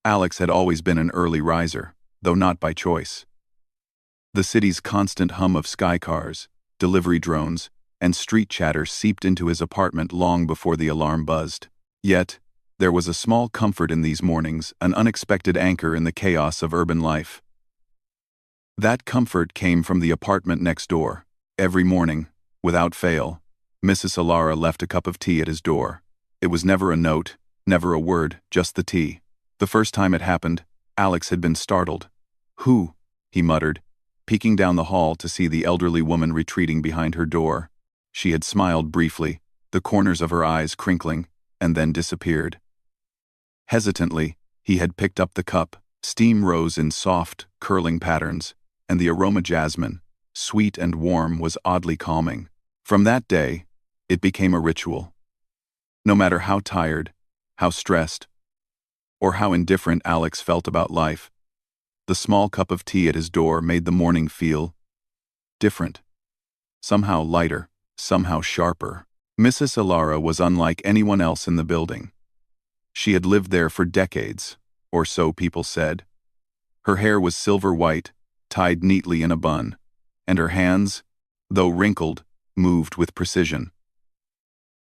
Alex had always been an early riser, though not by choice. The city's constant hum of sky cars, delivery drones, and street chatter seeped into his apartment long before the alarm buzzed. Yet, there was a small comfort in these mornings, an unexpected anchor in the chaos of urban life. That comfort came from the apartment next door. Every morning, without fail, Mrs. Alara left a cup of tea at his door. It was never a note, never a word, just the tea. The first time it happened, Alex had been startled. "Who?" he muttered, peeking down the hall to see the elderly woman retreating behind her door. She had smiled briefly, the corners of her eyes crinkling, and then disappeared. Hesitantly, he had picked up the cup. Steam rose in soft, curling patterns, and the aroma jasmine, sweet and warm, was oddly calming. From that day, it became a ritual. No matter how tired, how stressed, or how indifferent Alex felt about life, the small cup of tea at his door made the morning feel different. Somehow lighter, somehow sharper. Mrs. Alara was unlike anyone else in the building. She had lived there for decades, or so people said. Her hair was silver white, tied neatly in a bun, and her hands, though wrinkled, moved with precision.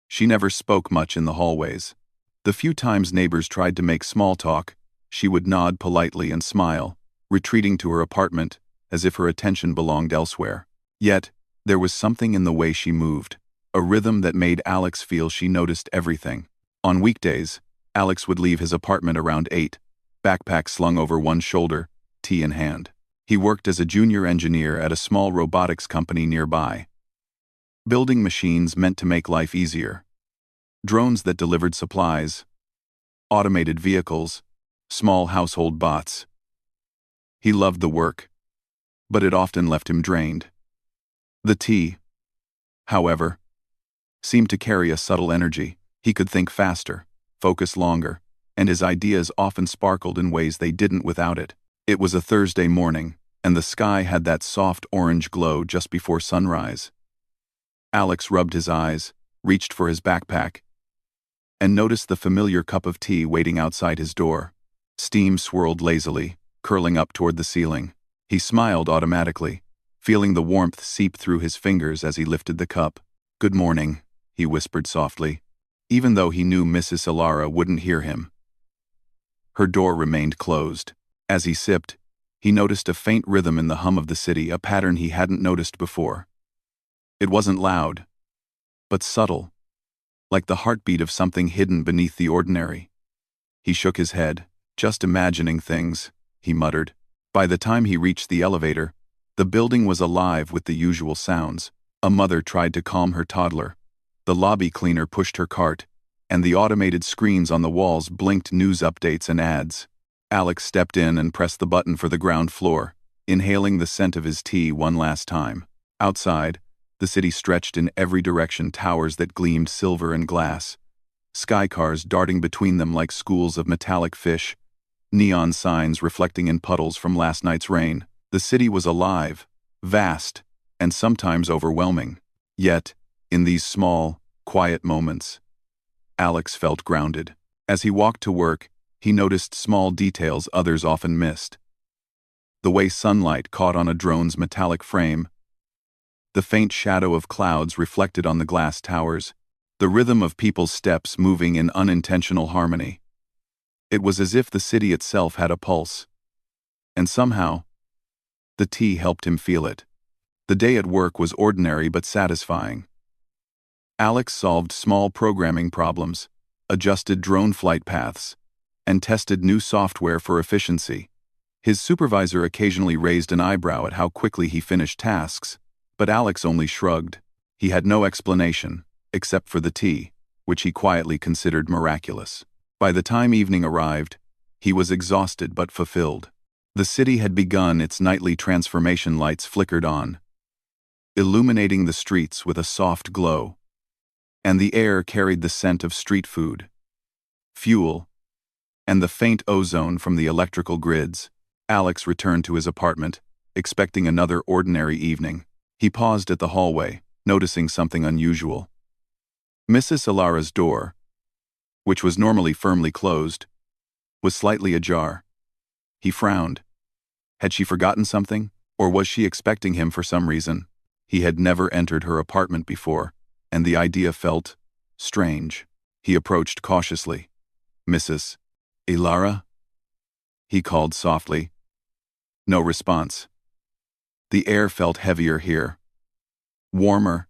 She never spoke much in the hallways. The few times neighbors tried to make small talk, she would nod politely and smile, retreating to her apartment as if her attention belonged elsewhere. Yet, there was something in the way she moved, a rhythm that made Alex feel she noticed everything. On weekdays, Alex would leave his apartment around 8, backpack slung over one shoulder, tea in hand. He worked as a junior engineer at a small robotics company nearby. Building machines meant to make life easier. Drones that delivered supplies, automated vehicles, small household bots. He loved the work, but it often left him drained. The tea, however, seemed to carry a subtle energy. He could think faster, focus longer, and his ideas often sparkled in ways they didn't without it. It was a Thursday morning, and the sky had that soft orange glow just before sunrise. Alex rubbed his eyes, reached for his backpack, and noticed the familiar cup of tea waiting outside his door. Steam swirled lazily, curling up toward the ceiling. He smiled automatically, feeling the warmth seep through his fingers as he lifted the cup. "Good morning," he whispered softly, even though he knew Mrs. Alara wouldn't hear him. Her door remained closed. As he sipped, he noticed a faint rhythm in the hum of the city, a pattern he hadn't noticed before. It wasn't loud, but subtle, like the heartbeat of something hidden beneath the ordinary. He shook his head. "Just imagining things," he muttered. By the time he reached the elevator, the building was alive with the usual sounds. A mother tried to calm her toddler. The lobby cleaner pushed her cart, and the automated screens on the walls blinked news updates and ads. Alex stepped in and pressed the button for the ground floor, inhaling the scent of his tea one last time. Outside, the city stretched in every direction, towers that gleamed silver and glass, sky cars darting between them like schools of metallic fish, neon signs reflecting in puddles from last night's rain. The city was alive, vast, and sometimes overwhelming. Yet, in these small, quiet moments, Alex felt grounded. As he walked to work, he noticed small details others often missed. The way sunlight caught on a drone's metallic frame, the faint shadow of clouds reflected on the glass towers, the rhythm of people's steps moving in unintentional harmony. It was as if the city itself had a pulse. And somehow, the tea helped him feel it. The day at work was ordinary but satisfying. Alex solved small programming problems, adjusted drone flight paths, and tested new software for efficiency. His supervisor occasionally raised an eyebrow at how quickly he finished tasks, but Alex only shrugged. He had no explanation, except for the tea, which he quietly considered miraculous. By the time evening arrived, he was exhausted but fulfilled. The city had begun its nightly transformation. Lights flickered on, illuminating the streets with a soft glow, and the air carried the scent of street food, fuel, and the faint ozone from the electrical grids. Alex returned to his apartment, expecting another ordinary evening. He paused at the hallway, noticing something unusual. Mrs. Alara's door, which was normally firmly closed, was slightly ajar. He frowned. Had she forgotten something, or was she expecting him for some reason? He had never entered her apartment before, and the idea felt strange. He approached cautiously. "Mrs. Ilara?" he called softly. No response. The air felt heavier here, warmer,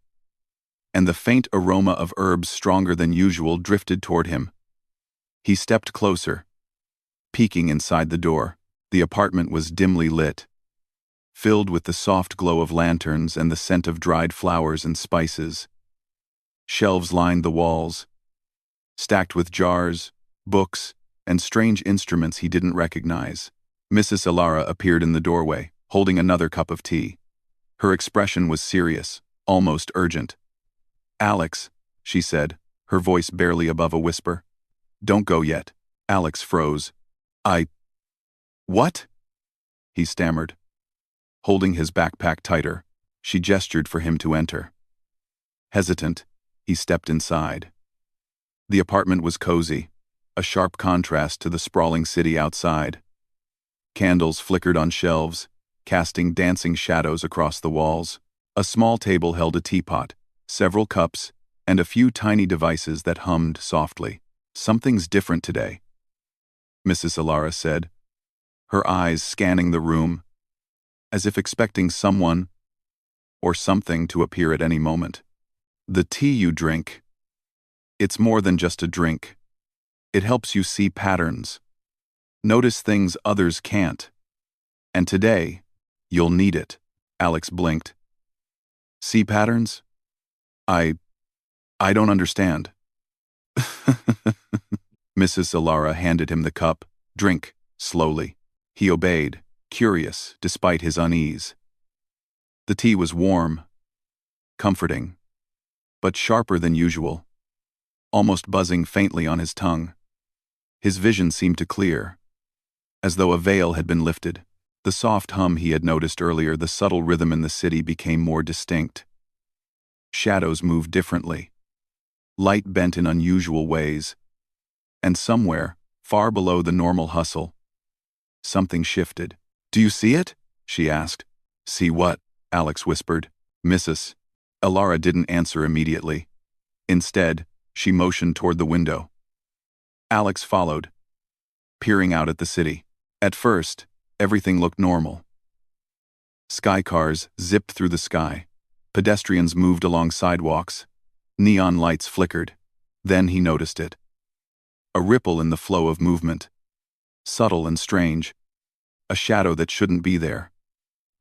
and the faint aroma of herbs stronger than usual drifted toward him. He stepped closer, peeking inside the door. The apartment was dimly lit, filled with the soft glow of lanterns and the scent of dried flowers and spices. Shelves lined the walls, stacked with jars, books, and strange instruments he didn't recognize. Mrs. Ilara appeared in the doorway, holding another cup of tea. Her expression was serious, almost urgent. "Alex," she said, her voice barely above a whisper. "Don't go yet." Alex froze. What?" he stammered. Holding his backpack tighter, she gestured for him to enter. Hesitant, he stepped inside. The apartment was cozy, a sharp contrast to the sprawling city outside. Candles flickered on shelves, casting dancing shadows across the walls. A small table held a teapot, several cups, and a few tiny devices that hummed softly. "Something's different today," Mrs. Ilara said, her eyes scanning the room, as if expecting someone or something to appear at any moment. "The tea you drink, it's more than just a drink. It helps you see patterns, notice things others can't. And today, you'll need it." Alex blinked. "See patterns? I don't understand." Mrs. Ilara handed him the cup. "Drink, slowly." He obeyed, curious despite his unease. The tea was warm, comforting, but sharper than usual, almost buzzing faintly on his tongue. His vision seemed to clear, as though a veil had been lifted. The soft hum he had noticed earlier, the subtle rhythm in the city, became more distinct. Shadows moved differently, light bent in unusual ways, and somewhere, far below the normal hustle, something shifted. "Do you see it?" she asked. "See what?" Alex whispered. Mrs. Ilara didn't answer immediately. Instead, she motioned toward the window. Alex followed, peering out at the city. At first, everything looked normal. Sky cars zipped through the sky. Pedestrians moved along sidewalks. Neon lights flickered. Then he noticed it. A ripple in the flow of movement. Subtle and strange. A shadow that shouldn't be there.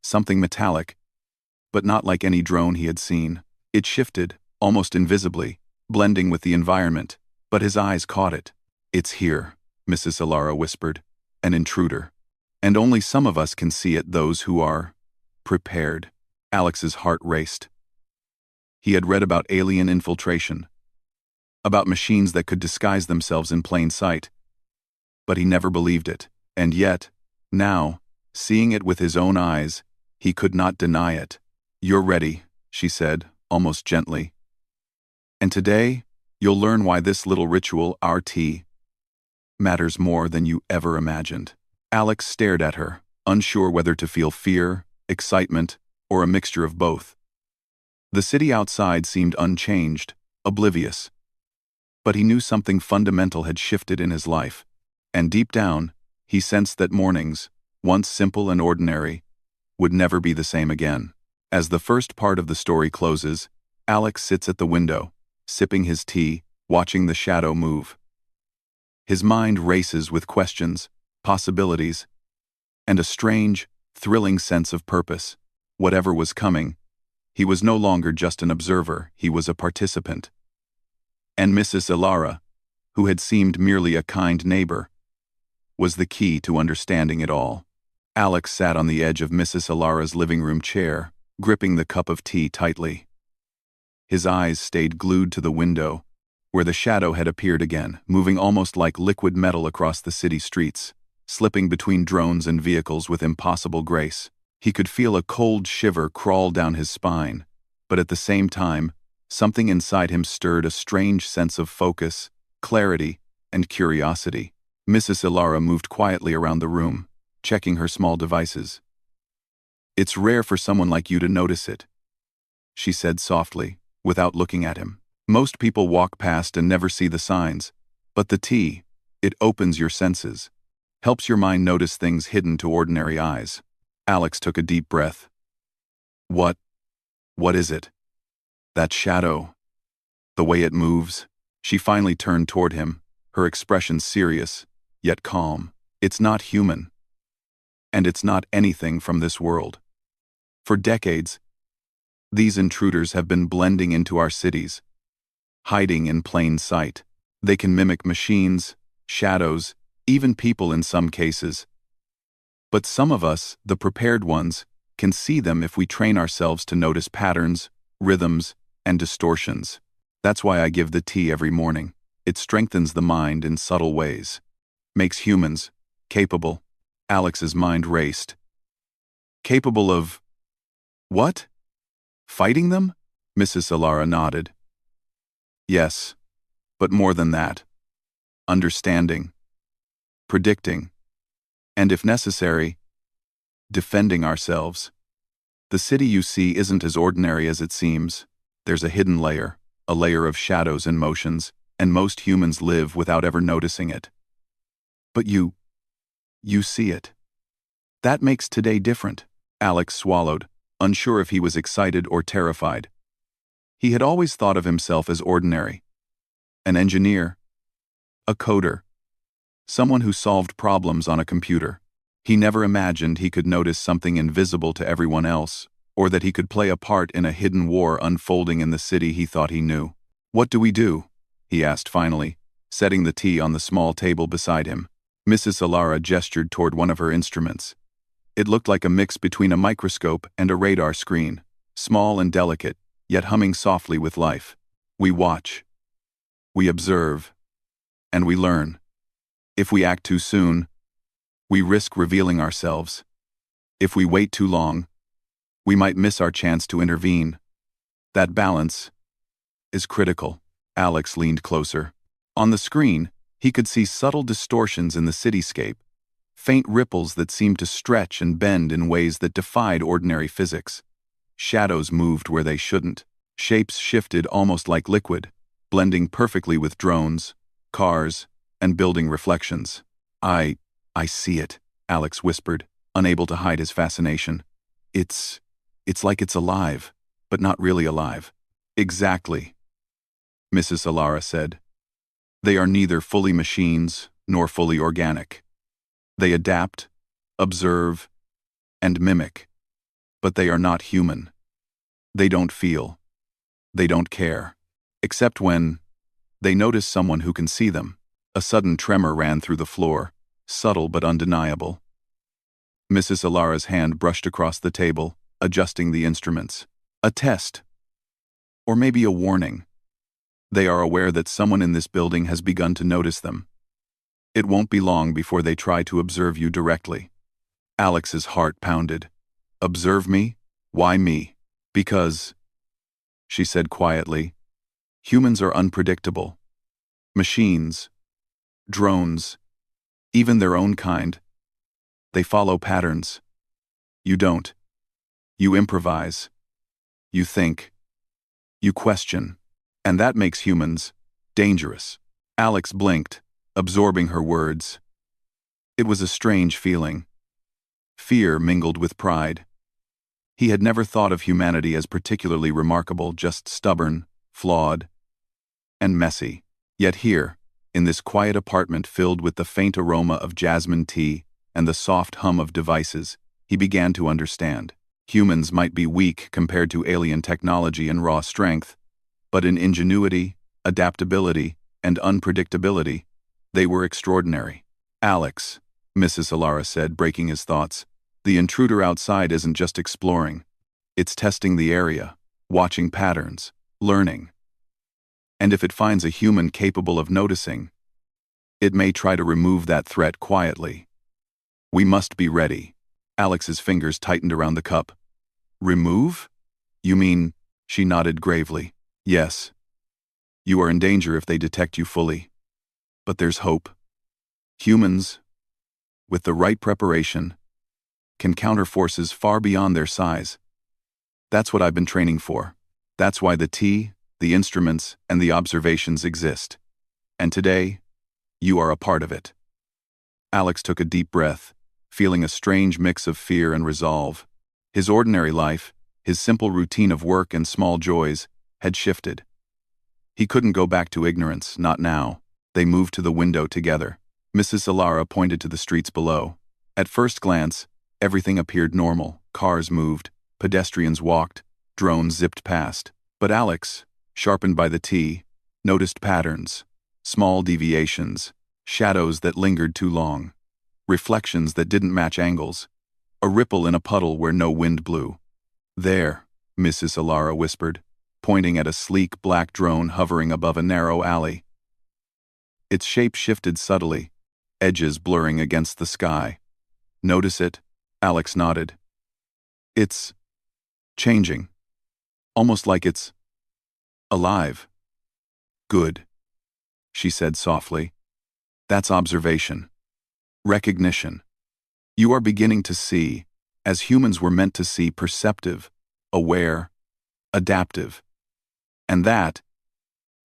Something metallic, but not like any drone he had seen. It shifted, almost invisibly, blending with the environment, but his eyes caught it. "It's here," Mrs. Ilara whispered. "An intruder. And only some of us can see it, those who are prepared." Alex's heart raced. He had read about alien infiltration, about machines that could disguise themselves in plain sight, but he never believed it. And yet, now, seeing it with his own eyes, he could not deny it. "You're ready," she said, almost gently. "And today, you'll learn why this little ritual, our tea, matters more than you ever imagined." Alex stared at her, unsure whether to feel fear, excitement, or a mixture of both. The city outside seemed unchanged, oblivious. But he knew something fundamental had shifted in his life, and deep down, he sensed that mornings, once simple and ordinary, would never be the same again. As the first part of the story closes, Alex sits at the window, sipping his tea, watching the shadow move. His mind races with questions, possibilities, and a strange, thrilling sense of purpose. Whatever was coming, he was no longer just an observer, he was a participant. And Mrs. Ilara, who had seemed merely a kind neighbor, was the key to understanding it all. Alex sat on the edge of Mrs. Ilara's living room chair, gripping the cup of tea tightly. His eyes stayed glued to the window, where the shadow had appeared again, moving almost like liquid metal across the city streets, slipping between drones and vehicles with impossible grace. He could feel a cold shiver crawl down his spine, but at the same time, something inside him stirred a strange sense of focus, clarity, and curiosity. Mrs. Ilara moved quietly around the room, checking her small devices. "It's rare for someone like you to notice it," she said softly, without looking at him. "Most people walk past and never see the signs, but the tea, it opens your senses, helps your mind notice things hidden to ordinary eyes." Alex took a deep breath. What is it? That shadow. The way it moves." She finally turned toward him, her expression serious, yet calm. "It's not human. And it's not anything from this world. For decades, these intruders have been blending into our cities, hiding in plain sight. They can mimic machines, shadows, even people in some cases. But some of us, the prepared ones, can see them if we train ourselves to notice patterns, rhythms, and distortions. That's why I give the tea every morning. It strengthens the mind in subtle ways. Makes humans capable." Alex's mind raced. "Capable of what? Fighting them?" Mrs. Ilara nodded. "Yes, but more than that. Understanding, predicting, and if necessary, defending ourselves. The city you see isn't as ordinary as it seems. There's a hidden layer, a layer of shadows and motions, and most humans live without ever noticing it. But you see it. That makes today different." Alex swallowed, unsure if he was excited or terrified. He had always thought of himself as ordinary. An engineer, a coder, someone who solved problems on a computer. He never imagined he could notice something invisible to everyone else, or that he could play a part in a hidden war unfolding in the city he thought he knew. "What do we do?" he asked finally, setting the tea on the small table beside him. Mrs. Ilara gestured toward one of her instruments. It looked like a mix between a microscope and a radar screen, small and delicate, yet humming softly with life. "We watch. We observe. And we learn. If we act too soon, we risk revealing ourselves. If we wait too long, we might miss our chance to intervene. That balance is critical." Alex leaned closer. On the screen, he could see subtle distortions in the cityscape, faint ripples that seemed to stretch and bend in ways that defied ordinary physics. Shadows moved where they shouldn't. Shapes shifted almost like liquid, blending perfectly with drones, cars, and building reflections. I see it," Alex whispered, unable to hide his fascination. It's like it's alive, but not really alive." "Exactly," Mrs. Ilara said. "They are neither fully machines nor fully organic. They adapt, observe, and mimic, but they are not human. They don't feel. They don't care. Except when they notice someone who can see them." A sudden tremor ran through the floor, subtle but undeniable. Mrs. Ilara's hand brushed across the table, adjusting the instruments. "A test. Or maybe a warning. They are aware that someone in this building has begun to notice them. It won't be long before they try to observe you directly." Alex's heart pounded. "Observe me? Why me?" "Because," she said quietly, "humans are unpredictable. Machines, drones, even their own kind. They follow patterns. You don't. You improvise. You think. You question. And that makes humans dangerous." Alex blinked, absorbing her words. It was a strange feeling. Fear mingled with pride. He had never thought of humanity as particularly remarkable, just stubborn, flawed, and messy. Yet here, in this quiet apartment filled with the faint aroma of jasmine tea and the soft hum of devices, he began to understand. Humans might be weak compared to alien technology and raw strength, but in ingenuity, adaptability, and unpredictability, they were extraordinary. "Alex," Mrs. Ilara said, breaking his thoughts, "the intruder outside isn't just exploring. It's testing the area, watching patterns, learning. And if it finds a human capable of noticing, it may try to remove that threat quietly. We must be ready." Alex's fingers tightened around the cup. "Remove? You mean?" She nodded gravely. "Yes. You are in danger if they detect you fully. But there's hope. Humans, with the right preparation, can counter forces far beyond their size. That's what I've been training for. That's why the tea, the instruments, and the observations exist. And today, you are a part of it. Alex took a deep breath, feeling a strange mix of fear and resolve. His ordinary life, his simple routine of work and small joys, had shifted. He couldn't go back to ignorance, not now. They moved to the window together. Mrs. Solara pointed to the streets below. At first glance, everything appeared normal. Cars moved, pedestrians walked, drones zipped past. But Alex, sharpened by the tea, noticed patterns, small deviations, shadows that lingered too long, reflections that didn't match angles, a ripple in a puddle where no wind blew. "There," Mrs. Solara whispered, pointing at a sleek black drone hovering above a narrow alley. Its shape shifted subtly, edges blurring against the sky. "Notice it?" Alex nodded. "It's changing. Almost like it's alive." "Good," she said softly. "That's observation. Recognition. You are beginning to see, as humans were meant to see, perceptive, aware, adaptive. And that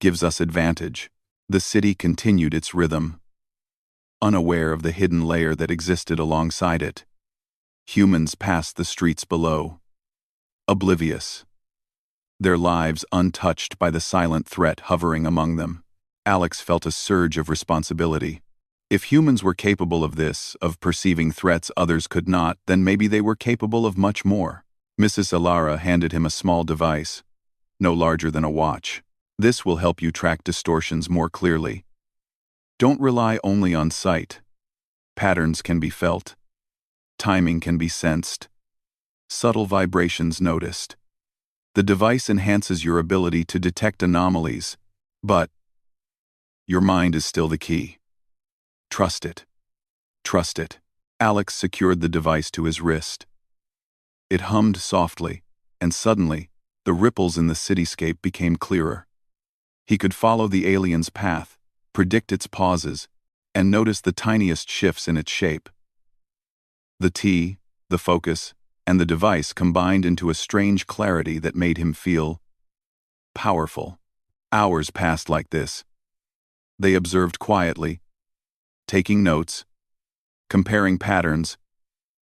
gives us advantage." The city continued its rhythm, unaware of the hidden layer that existed alongside it. Humans passed the streets below, oblivious, their lives untouched by the silent threat hovering among them. Alex felt a surge of responsibility. If humans were capable of this, of perceiving threats others could not, then maybe they were capable of much more. Mrs. Solara handed him a small device, no larger than a watch. "This will help you track distortions more clearly. Don't rely only on sight. Patterns can be felt. Timing can be sensed. Subtle vibrations noticed. The device enhances your ability to detect anomalies, but your mind is still the key. Trust it. Trust it." Alex secured the device to his wrist. It hummed softly, and suddenly, the ripples in the cityscape became clearer. He could follow the alien's path, predict its pauses, and notice the tiniest shifts in its shape. The tea, the focus, and the device combined into a strange clarity that made him feel powerful. Hours passed like this. They observed quietly, taking notes, comparing patterns,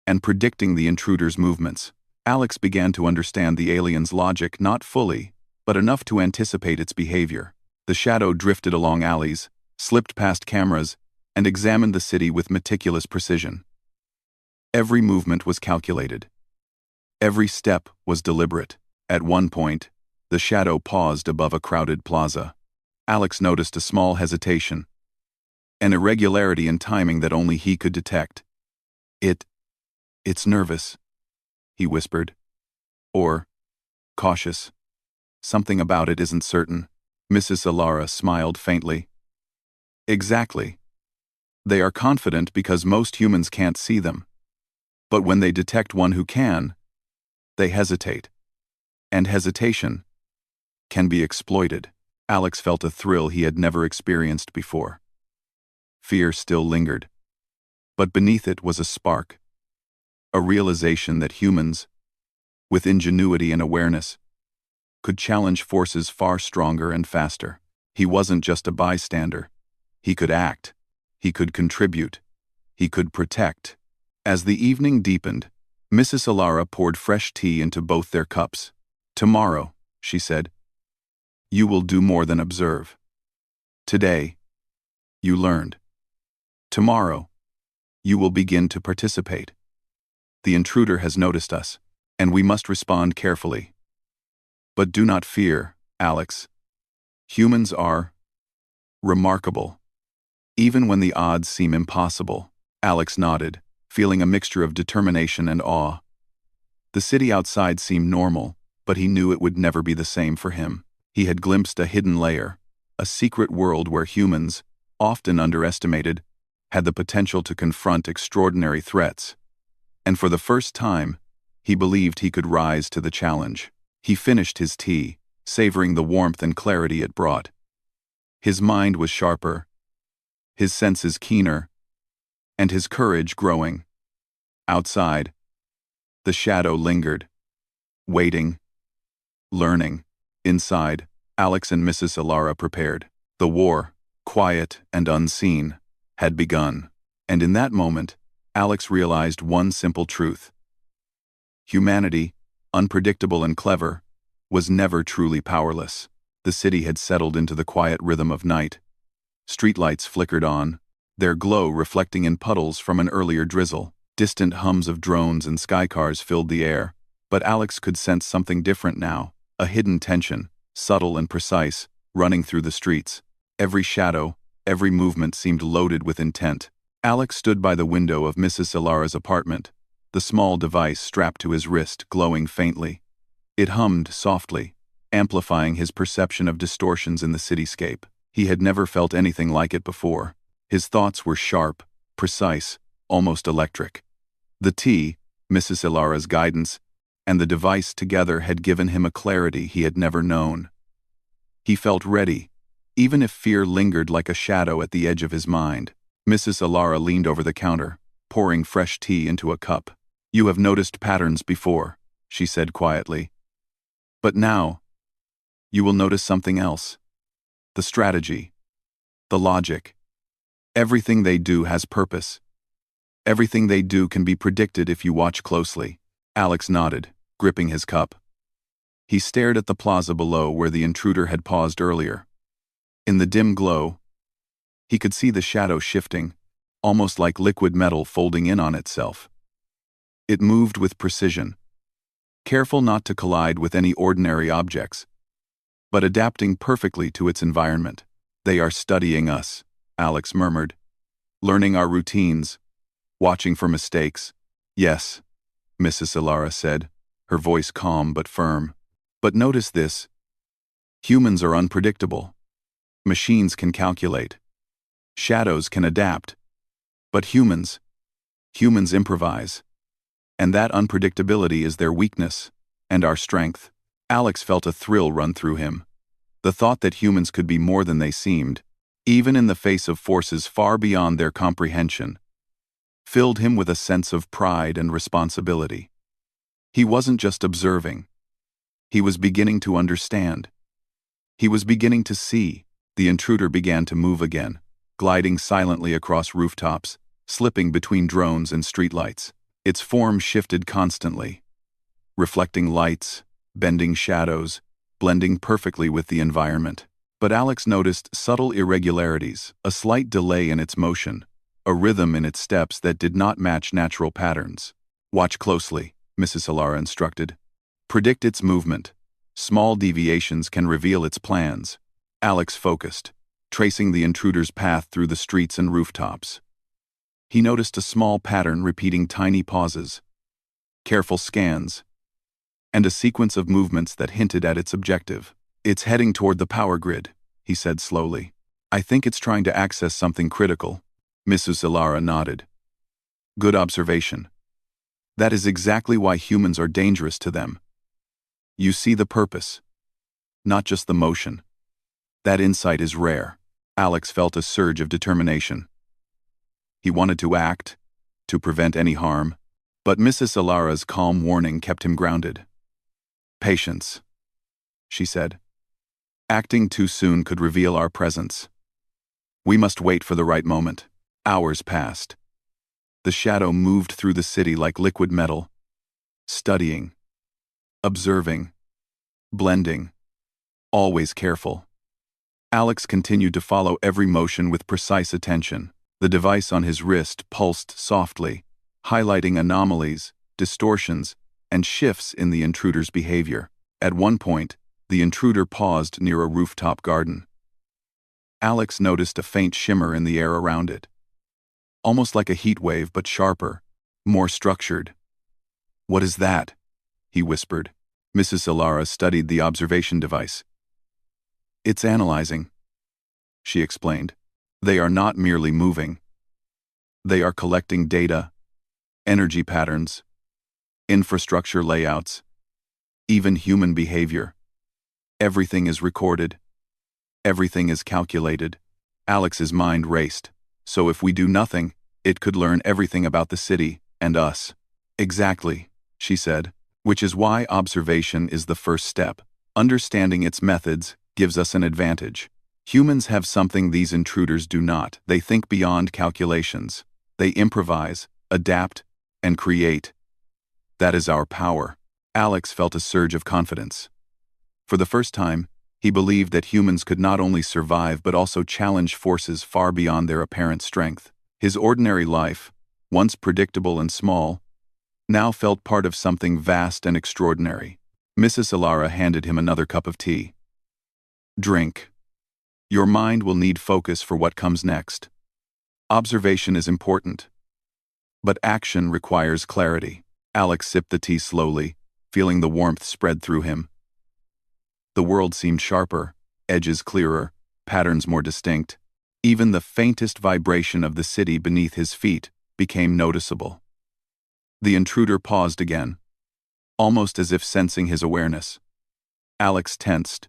and predicting the intruder's movements. Alex began to understand the alien's logic, not fully, but enough to anticipate its behavior. The shadow drifted along alleys, slipped past cameras, and examined the city with meticulous precision. Every movement was calculated. Every step was deliberate. At one point, the shadow paused above a crowded plaza. Alex noticed a small hesitation, an irregularity in timing that only he could detect. It's nervous," he whispered. "Or cautious. Something about it isn't certain." Mrs. Solara smiled faintly. "Exactly. They are confident because most humans can't see them. But when they detect one who can, they hesitate. And hesitation can be exploited." Alex felt a thrill he had never experienced before. Fear still lingered, but beneath it was a spark, a realization that humans, with ingenuity and awareness, could challenge forces far stronger and faster. He wasn't just a bystander. He could act. He could contribute. He could protect. As the evening deepened, Mrs. Solara poured fresh tea into both their cups. "Tomorrow," she said, "you will do more than observe. Today, you learned. Tomorrow, you will begin to participate. The intruder has noticed us, and we must respond carefully. But do not fear, Alex. Humans are remarkable, even when the odds seem impossible." Alex nodded, feeling a mixture of determination and awe. The city outside seemed normal, but he knew it would never be the same for him. He had glimpsed a hidden layer, a secret world where humans, often underestimated, had the potential to confront extraordinary threats. And for the first time, he believed he could rise to the challenge. He finished his tea, savoring the warmth and clarity it brought. His mind was sharper, his senses keener, and his courage growing. Outside, the shadow lingered, waiting, learning. Inside, Alex and Mrs. Ilara prepared. The war, quiet and unseen, had begun. And in that moment, Alex realized one simple truth. Humanity, unpredictable and clever, was never truly powerless. The city had settled into the quiet rhythm of night. Streetlights flickered on, their glow reflecting in puddles from an earlier drizzle. Distant hums of drones and skycars filled the air, but Alex could sense something different now, a hidden tension, subtle and precise, running through the streets. Every shadow, every movement seemed loaded with intent. Alex stood by the window of Mrs. Ilara's apartment, the small device strapped to his wrist glowing faintly. It hummed softly, amplifying his perception of distortions in the cityscape. He had never felt anything like it before. His thoughts were sharp, precise, almost electric. The tea, Mrs. Ilara's guidance, and the device together had given him a clarity he had never known. He felt ready, even if fear lingered like a shadow at the edge of his mind. Mrs. Ilara leaned over the counter, pouring fresh tea into a cup. "You have noticed patterns before," she said quietly. "But now, you will notice something else. The strategy. The logic. Everything they do has purpose. Everything they do can be predicted if you watch closely." Alex nodded, gripping his cup. He stared at the plaza below where the intruder had paused earlier. In the dim glow, he could see the shadow shifting, almost like liquid metal folding in on itself. It moved with precision, careful not to collide with any ordinary objects, but adapting perfectly to its environment. "They are studying us," Alex murmured, "learning our routines, watching for mistakes." "Yes," Mrs. Ilara said, her voice calm but firm. "But notice this. Humans are unpredictable. Machines can calculate. Shadows can adapt. But humans improvise. And that unpredictability is their weakness, and our strength." Alex felt a thrill run through him. The thought that humans could be more than they seemed, even in the face of forces far beyond their comprehension, filled him with a sense of pride and responsibility. He wasn't just observing. He was beginning to understand. He was beginning to see. The intruder began to move again, gliding silently across rooftops, slipping between drones and streetlights. Its form shifted constantly, reflecting lights, bending shadows, blending perfectly with the environment. But Alex noticed subtle irregularities, a slight delay in its motion, a rhythm in its steps that did not match natural patterns. "Watch closely," Mrs. Ilara instructed. "Predict its movement. Small deviations can reveal its plans." Alex focused, tracing the intruder's path through the streets and rooftops. He noticed a small pattern repeating tiny pauses, careful scans, and a sequence of movements that hinted at its objective. "It's heading toward the power grid," he said slowly. "I think it's trying to access something critical." Mrs. Ilara nodded. "Good observation. That is exactly why humans are dangerous to them. You see the purpose, not just the motion. That insight is rare." Alex felt a surge of determination. He wanted to act, to prevent any harm, but Mrs. Ilara's calm warning kept him grounded. "Patience," she said. "Acting too soon could reveal our presence. We must wait for the right moment." Hours passed. The shadow moved through the city like liquid metal, studying, observing, blending, always careful. Alex continued to follow every motion with precise attention. The device on his wrist pulsed softly, highlighting anomalies, distortions, and shifts in the intruder's behavior. At one point, the intruder paused near a rooftop garden. Alex noticed a faint shimmer in the air around it, almost like a heat wave but sharper, more structured. "What is that?" he whispered. Mrs. Ilara studied the observation device. "It's analyzing," she explained. "They are not merely moving. They are collecting data, energy patterns, infrastructure layouts, even human behavior. Everything is recorded. Everything is calculated." Alex's mind raced. "So if we do nothing, It could learn everything about the city and us. Exactly, she said, which is why observation is the first step. Understanding its methods gives us an advantage. Humans have something these intruders do not. They think beyond calculations. They improvise, adapt, and create. That is our power. Alex felt a surge of confidence. For the first time, he believed that humans could not only survive but also challenge forces far beyond their apparent strength. His ordinary life, once predictable and small, now felt part of something vast and extraordinary. Mrs. Ilara handed him another cup of tea. Drink. Your mind will need focus for what comes next. Observation is important, but action requires clarity. Alex sipped the tea slowly, feeling the warmth spread through him. The world seemed sharper, edges clearer, patterns more distinct. Even the faintest vibration of the city beneath his feet became noticeable. The intruder paused again, almost as if sensing his awareness. Alex tensed,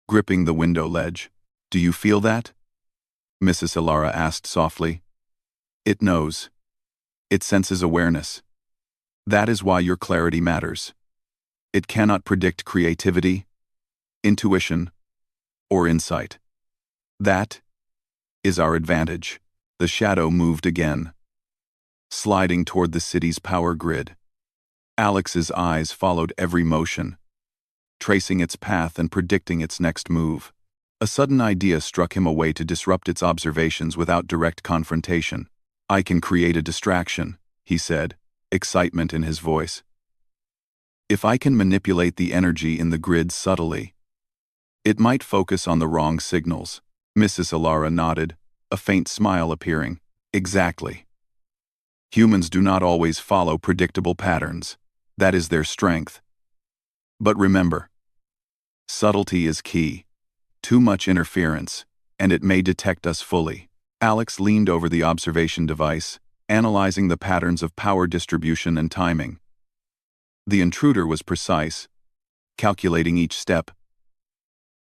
gripping the window ledge. Do you feel that? Mrs. Ilara asked softly. It knows. It senses awareness. That is why your clarity matters. It cannot predict creativity, intuition, or insight. That is our advantage. The shadow moved again, sliding toward the city's power grid. Alex's eyes followed every motion, tracing its path and predicting its next move. A sudden idea struck him, a way to disrupt its observations without direct confrontation. I can create a distraction, he said, excitement in his voice. If I can manipulate the energy in the grid subtly, it might focus on the wrong signals. Mrs. Ilara nodded, a faint smile appearing. Exactly. Humans do not always follow predictable patterns. That is their strength. But remember, subtlety is key. Too much interference, and it may detect us fully. Alex leaned over the observation device, analyzing the patterns of power distribution and timing. The intruder was precise, calculating each step.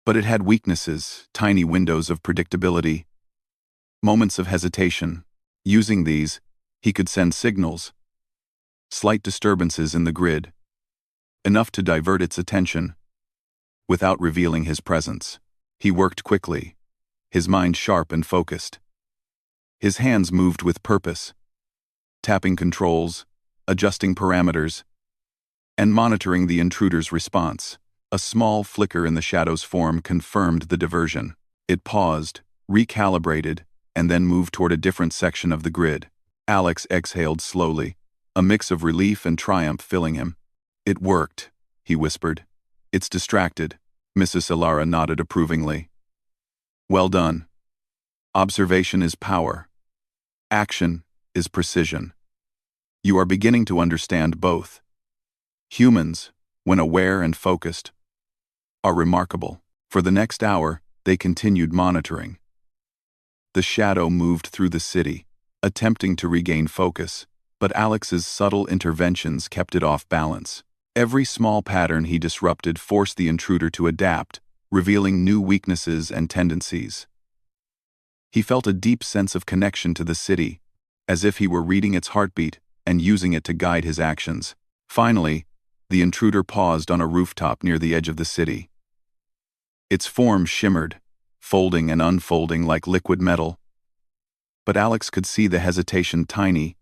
But it had weaknesses, tiny windows of predictability, moments of hesitation. Using these, he could send signals, slight disturbances in the grid, enough to divert its attention, without revealing his presence. He worked quickly, his mind sharp and focused. His hands moved with purpose, tapping controls, adjusting parameters, and monitoring the intruder's response. A small flicker in the shadow's form confirmed the diversion. It paused, recalibrated, and then moved toward a different section of the grid. Alex exhaled slowly, a mix of relief and triumph filling him. It worked, he whispered. It's distracted. Mrs. Ilara nodded approvingly. Well done. Observation is power. Action is precision. You are beginning to understand both. Humans, when aware and focused, are remarkable. For the next hour, they continued monitoring. The shadow moved through the city, attempting to regain focus, but Alex's subtle interventions kept it off balance. Every small pattern he disrupted forced the intruder to adapt, revealing new weaknesses and tendencies. He felt a deep sense of connection to the city, as if he were reading its heartbeat and using it to guide his actions. Finally, the intruder paused on a rooftop near the edge of the city. Its form shimmered, folding and unfolding like liquid metal. But Alex could see the hesitation, tiny,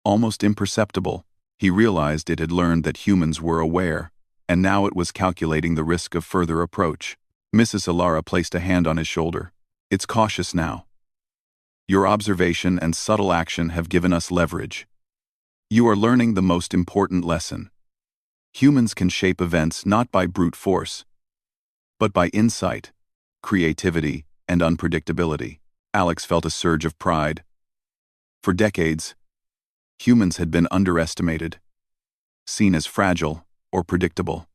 almost imperceptible. He realized it had learned that humans were aware, and now it was calculating the risk of further approach. Mrs. Ilara placed a hand on his shoulder. It's cautious now. Your observation and subtle action have given us leverage. You are learning the most important lesson. Humans can shape events not by brute force, but by insight, creativity, and unpredictability. Alex felt a surge of pride. For decades, humans had been underestimated, seen as fragile or predictable.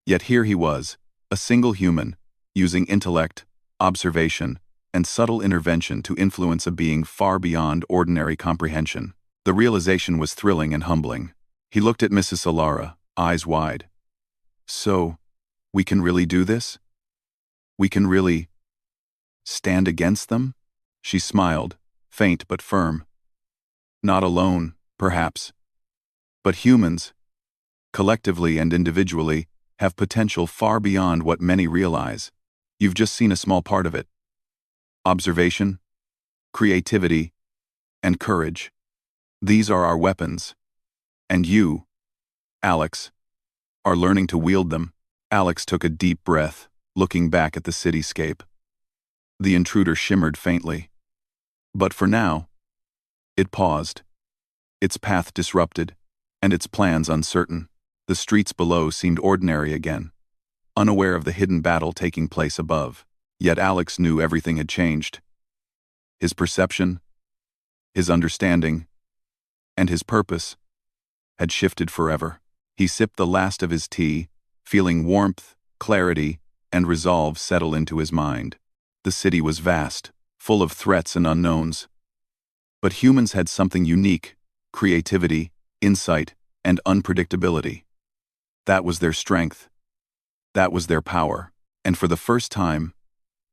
Yet here he was, a single human, using intellect, observation, and subtle intervention to influence a being far beyond ordinary comprehension. The realization was thrilling and humbling. He looked at Mrs. Ilara, eyes wide. So, we can really do this? We can really stand against them? She smiled, faint but firm. Not alone, perhaps. But humans, collectively and individually, have potential far beyond what many realize. You've just seen a small part of it. Observation, creativity, and courage. These are our weapons. And you, Alex, are learning to wield them. Alex took a deep breath, looking back at the cityscape. The intruder shimmered faintly. But for now, it paused, its path disrupted, and its plans uncertain. The streets below seemed ordinary again, unaware of the hidden battle taking place above. Yet Alex knew everything had changed. His perception, his understanding, and his purpose had shifted forever. He sipped the last of his tea, feeling warmth, clarity, and resolve settle into his mind. The city was vast, full of threats and unknowns. But humans had something unique: creativity, insight, and unpredictability. That was their strength. That was their power. And for the first time,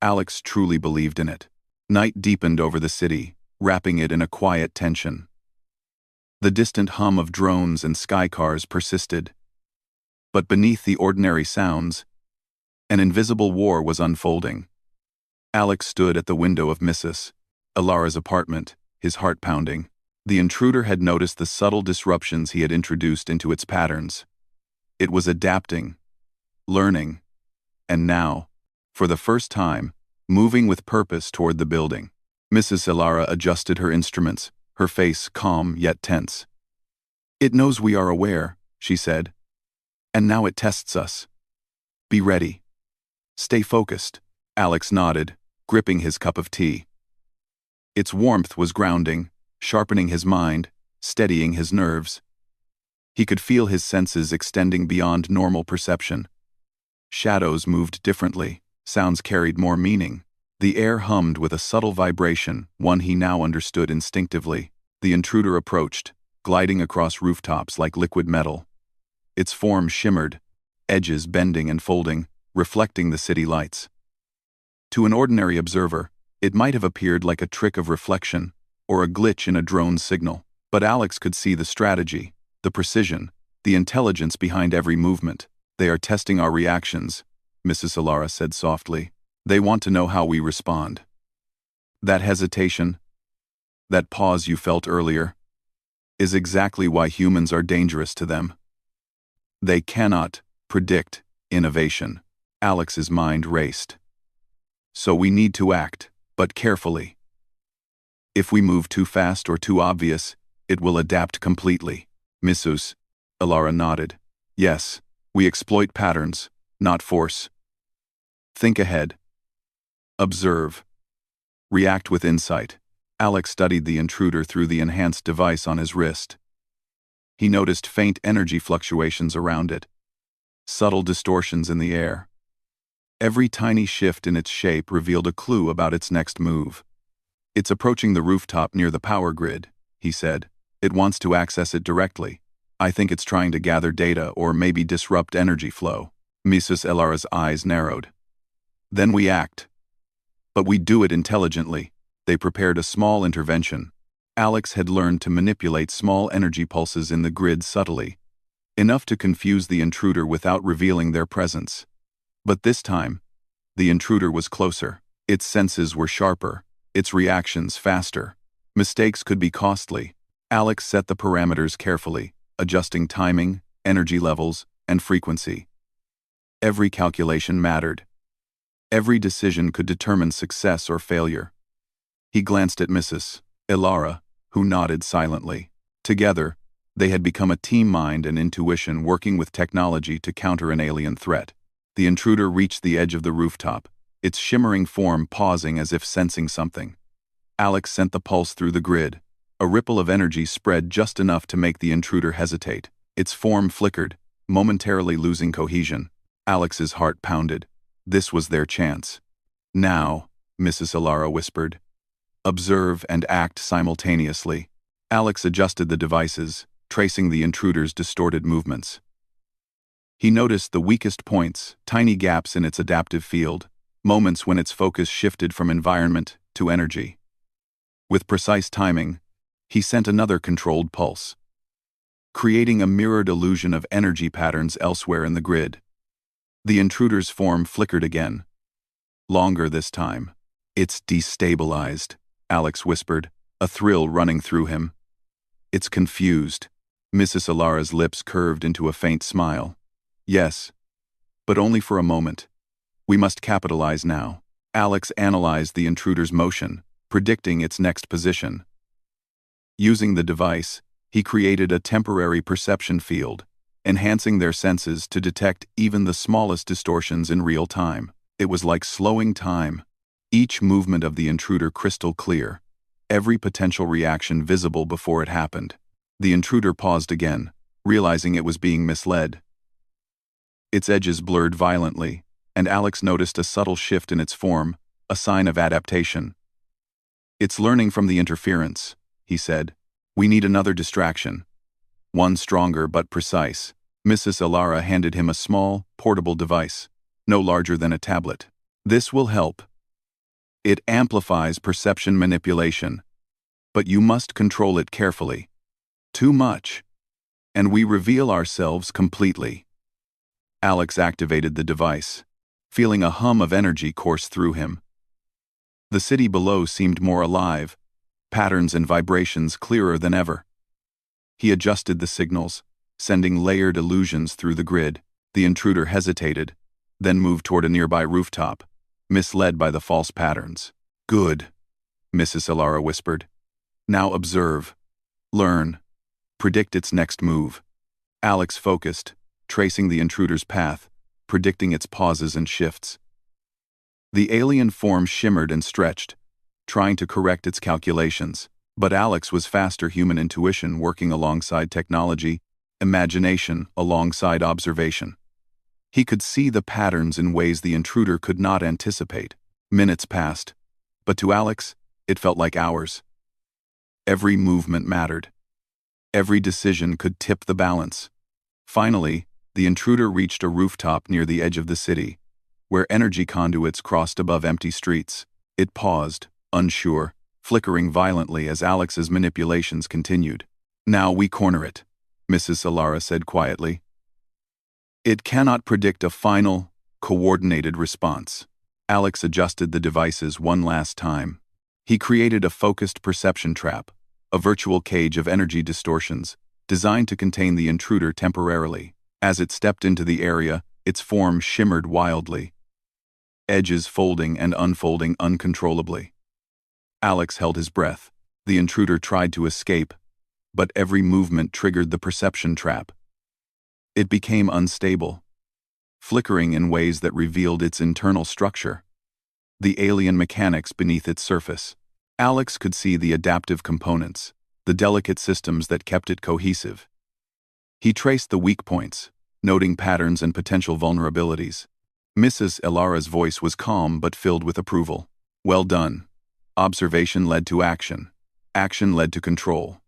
Alex truly believed in it. Night deepened over the city, wrapping it in a quiet tension. The distant hum of drones and sky cars persisted. But beneath the ordinary sounds, an invisible war was unfolding. Alex stood at the window of Mrs. Ilara's apartment, his heart pounding. The intruder had noticed the subtle disruptions he had introduced into its patterns. It was adapting, learning, and now, for the first time, moving with purpose toward the building. Mrs. Ilara adjusted her instruments, her face calm yet tense. "It knows we are aware," she said. "And now it tests us. Be ready. Stay focused." Alex nodded, gripping his cup of tea. Its warmth was grounding, sharpening his mind, steadying his nerves. He could feel his senses extending beyond normal perception. Shadows moved differently, sounds carried more meaning. The air hummed with a subtle vibration, one he now understood instinctively. The intruder approached, gliding across rooftops like liquid metal. Its form shimmered, edges bending and folding, reflecting the city lights. To an ordinary observer, it might have appeared like a trick of reflection, or a glitch in a drone's signal. But Alex could see the strategy, the precision, the intelligence behind every movement. "They are testing our reactions," Mrs. Ilara said softly. "They want to know how we respond." That hesitation, that pause you felt earlier, is exactly why humans are dangerous to them. They cannot predict innovation. Alex's mind raced. So we need to act, but carefully. If we move too fast or too obvious, it will adapt completely. Mrs. Ilara nodded. "Yes, we exploit patterns, not force. Think ahead. Observe. React with insight." Alex studied the intruder through the enhanced device on his wrist. He noticed faint energy fluctuations around it, subtle distortions in the air. Every tiny shift in its shape revealed a clue about its next move. "It's approaching the rooftop near the power grid," he said. "It wants to access it directly. I think it's trying to gather data or maybe disrupt energy flow." Mrs. Ilara's eyes narrowed. "Then we act. But we do it intelligently." They prepared a small intervention. Alex had learned to manipulate small energy pulses in the grid subtly, enough to confuse the intruder without revealing their presence. But this time, the intruder was closer. Its senses were sharper, its reactions faster. Mistakes could be costly. Alex set the parameters carefully, adjusting timing, energy levels, and frequency. Every calculation mattered. Every decision could determine success or failure. He glanced at Mrs. Ilara, who nodded silently. Together, they had become a team mind and intuition working with technology to counter an alien threat. The intruder reached the edge of the rooftop, its shimmering form pausing as if sensing something. Alex sent the pulse through the grid. A ripple of energy spread just enough to make the intruder hesitate. Its form flickered, momentarily losing cohesion. Alex's heart pounded. This was their chance. "Now," Mrs. Ilara whispered. "Observe and act simultaneously." Alex adjusted the devices, tracing the intruder's distorted movements. He noticed the weakest points, tiny gaps in its adaptive field, moments when its focus shifted from environment to energy. With precise timing, He sent another controlled pulse, creating a mirrored illusion of energy patterns elsewhere in the grid. The intruder's form flickered again, longer this time. "It's destabilized," Alex whispered, a thrill running through him. "It's confused." Mrs. Alara's lips curved into a faint smile. "Yes, but only for a moment. We must capitalize now." Alex analyzed the intruder's motion, predicting its next position. Using the device, he created a temporary perception field, enhancing their senses to detect even the smallest distortions in real time. It was like slowing time, each movement of the intruder crystal clear, every potential reaction visible before it happened. The intruder paused again, realizing it was being misled. Its edges blurred violently, and Alex noticed a subtle shift in its form, a sign of adaptation. "It's learning from the interference," he said. "We need another distraction. One stronger but precise." Mrs. Alara handed him a small, portable device, no larger than a tablet. "This will help. It amplifies perception manipulation, but you must control it carefully. Too much, and we reveal ourselves completely." Alex activated the device, feeling a hum of energy course through him. The city below seemed more alive, patterns and vibrations clearer than ever. He adjusted the signals, sending layered illusions through the grid. The intruder hesitated, then moved toward a nearby rooftop, misled by the false patterns. "Good," Mrs. Alara whispered. "Now observe, learn, predict its next move." Alex focused, tracing the intruder's path, predicting its pauses and shifts. The alien form shimmered and stretched, trying to correct its calculations, but Alex was faster human intuition working alongside technology, imagination alongside observation. He could see the patterns in ways the intruder could not anticipate. Minutes passed, but to Alex, it felt like hours. Every movement mattered. Every decision could tip the balance. Finally, the intruder reached a rooftop near the edge of the city, where energy conduits crossed above empty streets. It paused, unsure, flickering violently as Alex's manipulations continued. "Now we corner it," Mrs. Alara said quietly. "It cannot predict a final, coordinated response." Alex adjusted the devices one last time. He created a focused perception trap, a virtual cage of energy distortions, designed to contain the intruder temporarily. As it stepped into the area, its form shimmered wildly, edges folding and unfolding uncontrollably. Alex held his breath. The intruder tried to escape, but every movement triggered the perception trap. It became unstable, flickering in ways that revealed its internal structure, the alien mechanics beneath its surface. Alex could see the adaptive components, the delicate systems that kept it cohesive. He traced the weak points, noting patterns and potential vulnerabilities. Mrs. Alara's voice was calm but filled with approval. "Well done. Observation led to action. Action led to control.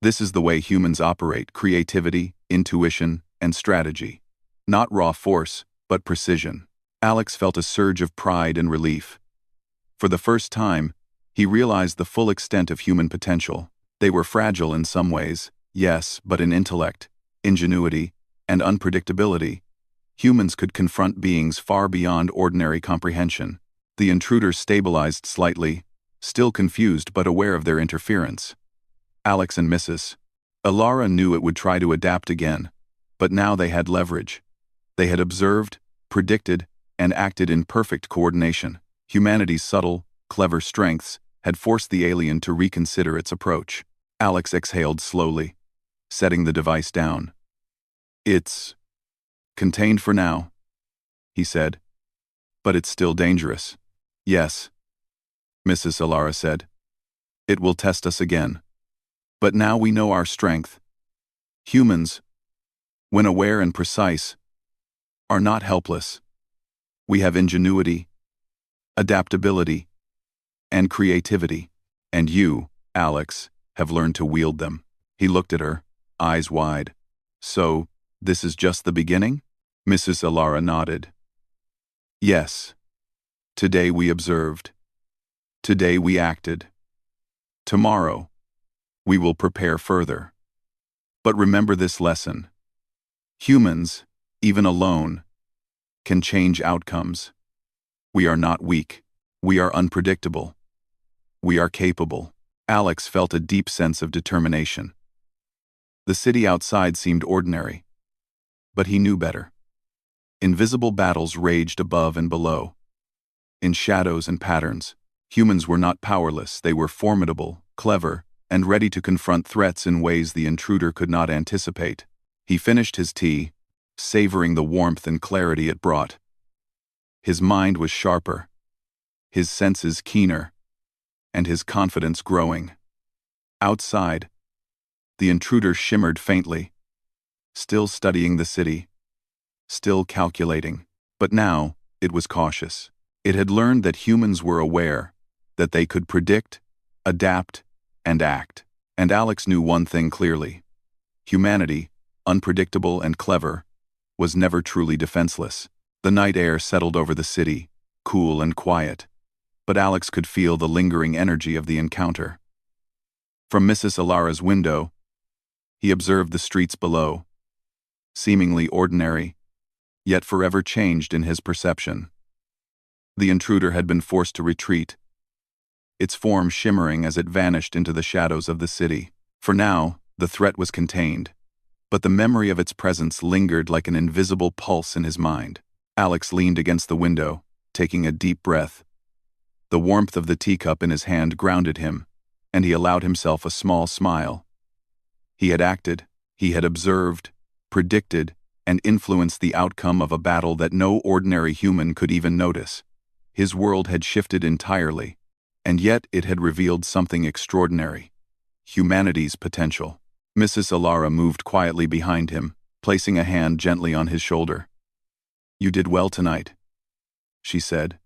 This is the way humans operate: creativity, intuition, and strategy. Not raw force, but precision." Alex felt a surge of pride and relief. For the first time, he realized the full extent of human potential. They were fragile in some ways, yes, but in intellect, ingenuity, and unpredictability, humans could confront beings far beyond ordinary comprehension. The intruder stabilized slightly, still confused but aware of their interference. Alex and Mrs. Alara knew it would try to adapt again, but now they had leverage. They had observed, predicted, and acted in perfect coordination. Humanity's subtle, clever strengths had forced the alien to reconsider its approach. Alex exhaled slowly, setting the device down. "It's contained for now," he said. "But it's still dangerous." "Yes," Mrs. Alara said. "It will test us again. But now we know our strength. Humans, when aware and precise, are not helpless. We have ingenuity, adaptability, and creativity. And you, Alex, have learned to wield them." He looked at her, eyes wide. "So, this is just the beginning?" Mrs. Alara nodded. "Yes. Today we observed. Today we acted. Tomorrow, We will prepare further. But remember this lesson. Humans, even alone, can change outcomes. We are not weak. We are unpredictable. We are capable. Alex felt a deep sense of determination. The city outside seemed ordinary, but he knew better. Invisible battles raged above and below. In shadows and patterns, humans were not powerless, they were formidable, clever, and ready to confront threats in ways the intruder could not anticipate. He finished his tea, savoring the warmth and clarity it brought. His mind was sharper, his senses keener, and his confidence growing. Outside, the intruder shimmered faintly, still studying the city, still calculating. But now, it was cautious. It had learned that humans were aware, that they could predict, adapt, and act. And Alex knew one thing clearly. Humanity, unpredictable and clever, was never truly defenseless. The night air settled over the city, cool and quiet, but Alex could feel the lingering energy of the encounter. From Mrs. Alara's window, he observed the streets below, seemingly ordinary, yet forever changed in his perception. The intruder had been forced to retreat, its form shimmering as it vanished into the shadows of the city. For now, the threat was contained, but the memory of its presence lingered like an invisible pulse in his mind. Alex leaned against the window, taking a deep breath. The warmth of the teacup in his hand grounded him, and he allowed himself a small smile. He had acted, he had observed, predicted, and influenced the outcome of a battle that no ordinary human could even notice. His world had shifted entirely, and yet it had revealed something extraordinary: humanity's potential. Mrs. Alara moved quietly behind him, placing a hand gently on his shoulder. "You did well tonight," she said.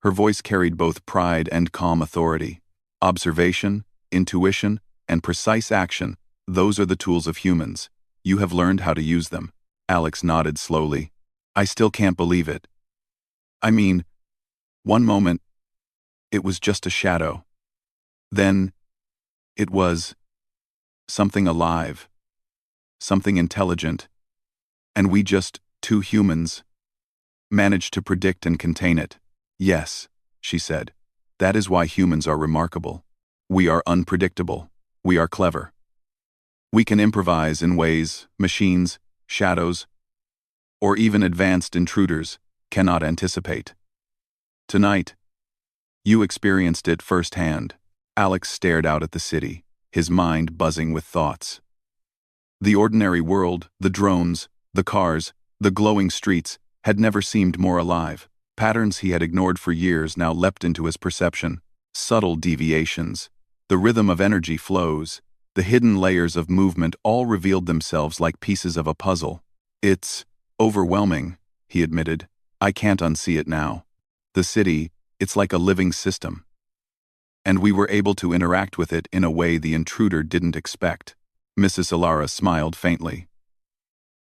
Her voice carried both pride and calm authority. Observation, intuition, and precise action, those are the tools of humans. You have learned how to use them. Alex nodded slowly. "I still can't believe it. I mean, one moment, it was just a shadow. Then, it was something alive, something intelligent, and we just, two humans, managed to predict and contain it." "Yes," she said, "that is why humans are remarkable. We are unpredictable. We are clever. We can improvise in ways machines, shadows, or even advanced intruders cannot anticipate. Tonight, you experienced it firsthand." Alex stared out at the city, his mind buzzing with thoughts. The ordinary world, the drones, the cars, the glowing streets, had never seemed more alive. Patterns he had ignored for years now leapt into his perception. Subtle deviations, the rhythm of energy flows, the hidden layers of movement all revealed themselves like pieces of a puzzle. "It's overwhelming," he admitted. "I can't unsee it now. The city, it's like a living system. And we were able to interact with it in a way the intruder didn't expect." Mrs. Alara smiled faintly.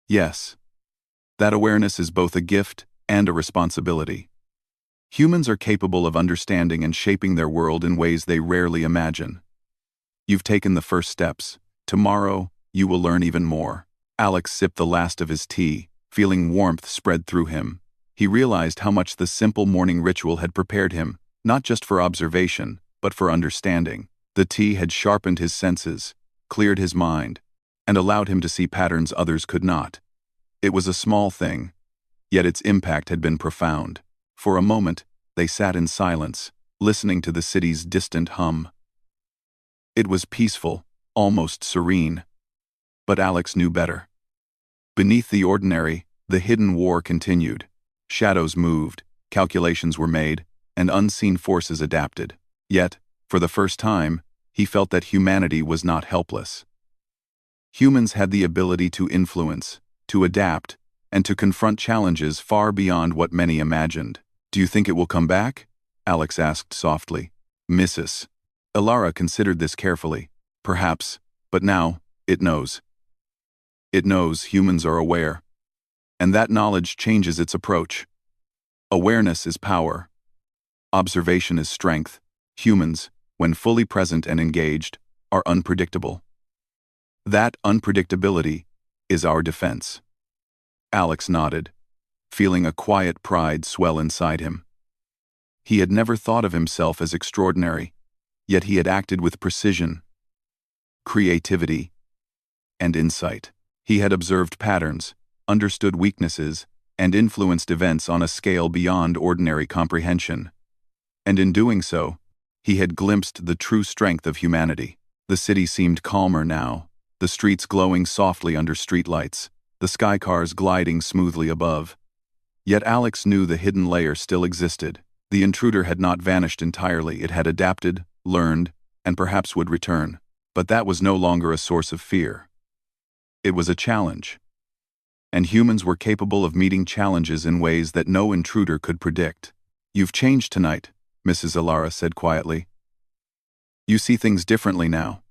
"Yes. That awareness is both a gift and a responsibility. Humans are capable of understanding and shaping their world in ways they rarely imagine. You've taken the first steps. Tomorrow, you will learn even more." Alex sipped the last of his tea, feeling warmth spread through him. He realized how much the simple morning ritual had prepared him, not just for observation, but for understanding. The tea had sharpened his senses, cleared his mind, and allowed him to see patterns others could not. It was a small thing, yet its impact had been profound. For a moment, they sat in silence, listening to the city's distant hum. It was peaceful, almost serene. But Alex knew better. Beneath the ordinary, the hidden war continued. Shadows moved, calculations were made, and unseen forces adapted. Yet, for the first time, he felt that humanity was not helpless. Humans had the ability to influence, to adapt, and to confront challenges far beyond what many imagined. "Do you think it will come back?" Alex asked softly. Mrs. Alara considered this carefully. "Perhaps, but now, it knows. It knows humans are aware. And that knowledge changes its approach. Awareness is power. Observation is strength. Humans, when fully present and engaged, are unpredictable. That unpredictability is our defense. Alex nodded, feeling a quiet pride swell inside him. He had never thought of himself as extraordinary, yet he had acted with precision, creativity, and insight. He had observed patterns, understood weaknesses, and influenced events on a scale beyond ordinary comprehension. And in doing so, he had glimpsed the true strength of humanity. The city seemed calmer now, the streets glowing softly under streetlights, the sky cars gliding smoothly above. Yet Alex knew the hidden layer still existed. The intruder had not vanished entirely. It had adapted, learned, and perhaps would return. But that was no longer a source of fear. It was a challenge. And humans were capable of meeting challenges in ways that no intruder could predict. "You've changed tonight," Mrs. Alara said quietly. "You see things differently now.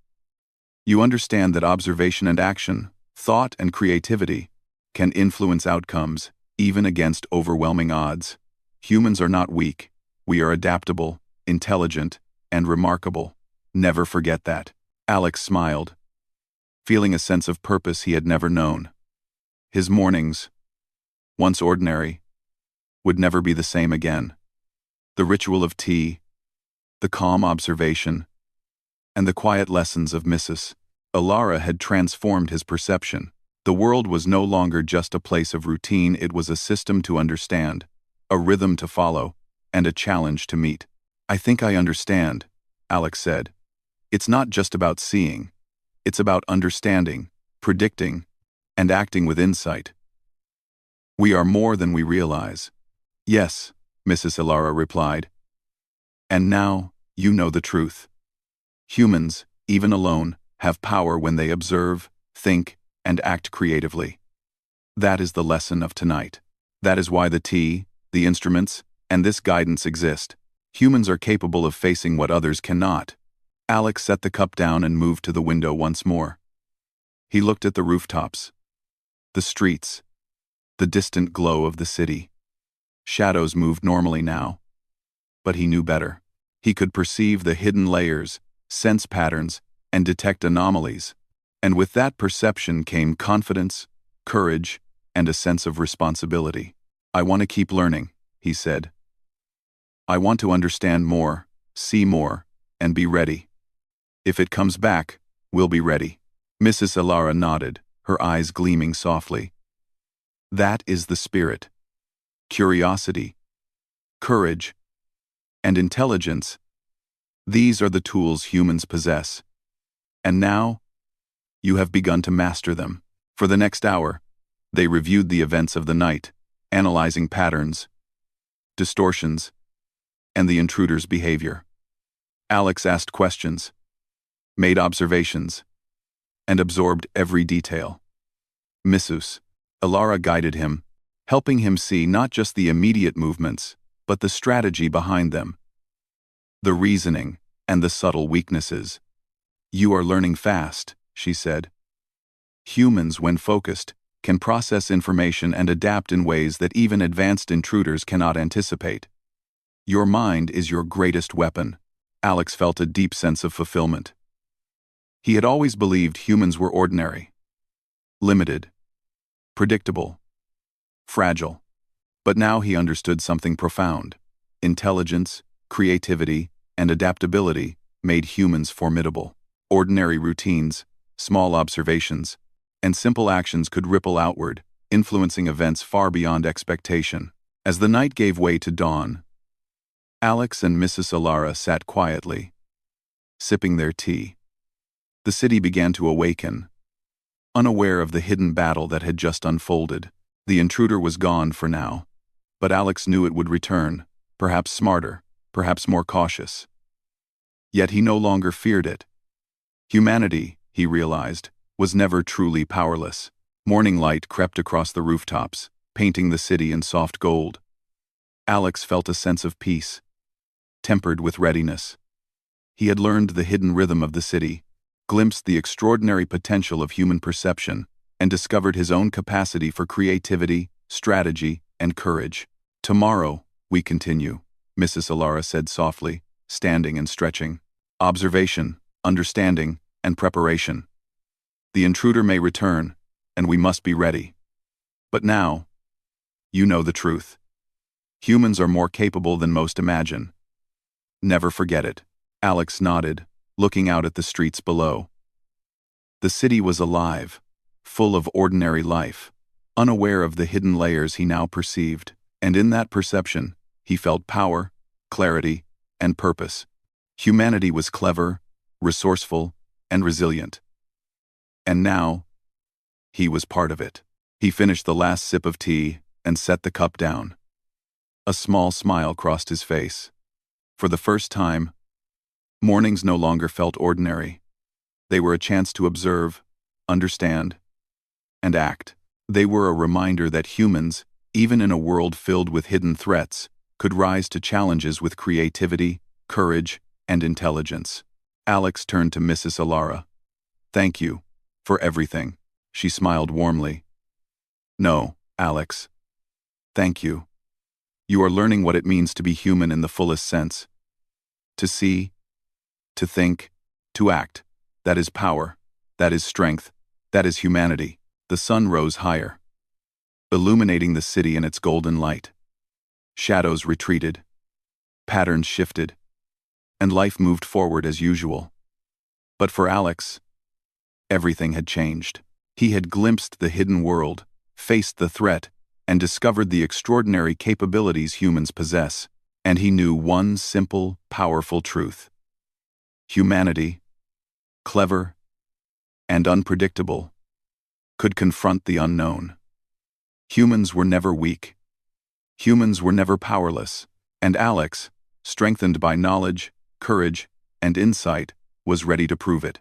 You understand that observation and action, thought and creativity, can influence outcomes, even against overwhelming odds. Humans are not weak. We are adaptable, intelligent, and remarkable. Never forget that." Alex smiled, feeling a sense of purpose he had never known. His mornings, once ordinary, would never be the same again. The ritual of tea, the calm observation, and the quiet lessons of Mrs. Alara had transformed his perception. The world was no longer just a place of routine. It was a system to understand, a rhythm to follow, and a challenge to meet. "I think I understand," Alex said. "It's not just about seeing. It's about understanding, predicting, and acting with insight. We are more than we realize." "Yes," Mrs. Alara replied. "And now, you know the truth. Humans, even alone, have power when they observe, think, and act creatively. That is the lesson of tonight. That is why the tea, the instruments, and this guidance exist. Humans are capable of facing what others cannot." Alex set the cup down and moved to the window once more. He looked at the rooftops, the streets, the distant glow of the city. Shadows moved normally now. But he knew better. He could perceive the hidden layers, sense patterns, and detect anomalies. And with that perception came confidence, courage, and a sense of responsibility. "I want to keep learning," he said. "I want to understand more, see more, and be ready. If it comes back, we'll be ready." Mrs. Alara nodded, her eyes gleaming softly. "That is the spirit. Curiosity, courage, and intelligence. These are the tools humans possess. And now, you have begun to master them." For the next hour, they reviewed the events of the night, analyzing patterns, distortions, and the intruder's behavior. Alex asked questions, made observations, and absorbed every detail. Mrs. Alara guided him, helping him see not just the immediate movements, but the strategy behind them, the reasoning, and the subtle weaknesses. "You are learning fast," she said. "Humans, when focused, can process information and adapt in ways that even advanced intruders cannot anticipate. Your mind is your greatest weapon." Alex felt a deep sense of fulfillment. He had always believed humans were ordinary, limited, predictable, fragile. But now he understood something profound. Intelligence, creativity, and adaptability made humans formidable. Ordinary routines, small observations, and simple actions could ripple outward, influencing events far beyond expectation. As the night gave way to dawn, Alex and Mrs. Alara sat quietly, sipping their tea. The city began to awaken, unaware of the hidden battle that had just unfolded. The intruder was gone for now, but Alex knew it would return, perhaps smarter, perhaps more cautious. Yet he no longer feared it. Humanity, he realized, was never truly powerless. Morning light crept across the rooftops, painting the city in soft gold. Alex felt a sense of peace, tempered with readiness. He had learned the hidden rhythm of the city, glimpsed the extraordinary potential of human perception, and discovered his own capacity for creativity, strategy, and courage. "Tomorrow, we continue," Mrs. Alara said softly, standing and stretching. "Observation, understanding, and preparation. The intruder may return, and we must be ready. But now, you know the truth. Humans are more capable than most imagine. Never forget it. Alex nodded, looking out at the streets below. The city was alive, full of ordinary life, unaware of the hidden layers he now perceived, and in that perception, he felt power, clarity, and purpose. Humanity was clever, resourceful, and resilient. And now, he was part of it. He finished the last sip of tea and set the cup down. A small smile crossed his face. For the first time, mornings no longer felt ordinary. They were a chance to observe, understand, and act. They were a reminder that humans, even in a world filled with hidden threats, could rise to challenges with creativity, courage, and intelligence. Alex turned to Mrs. Alara. "Thank you for everything." She smiled warmly. "No, Alex. Thank you. You are learning what it means to be human in the fullest sense. To see, to think, to act. That is power. That is strength. That is humanity." The sun rose higher, illuminating the city in its golden light. Shadows retreated, patterns shifted, and life moved forward as usual. But for Alex, everything had changed. He had glimpsed the hidden world, faced the threat, and discovered the extraordinary capabilities humans possess. And he knew one simple, powerful truth. Humanity, clever and unpredictable, could confront the unknown. Humans were never weak. Humans were never powerless. And Alex, strengthened by knowledge, courage, and insight, was ready to prove it.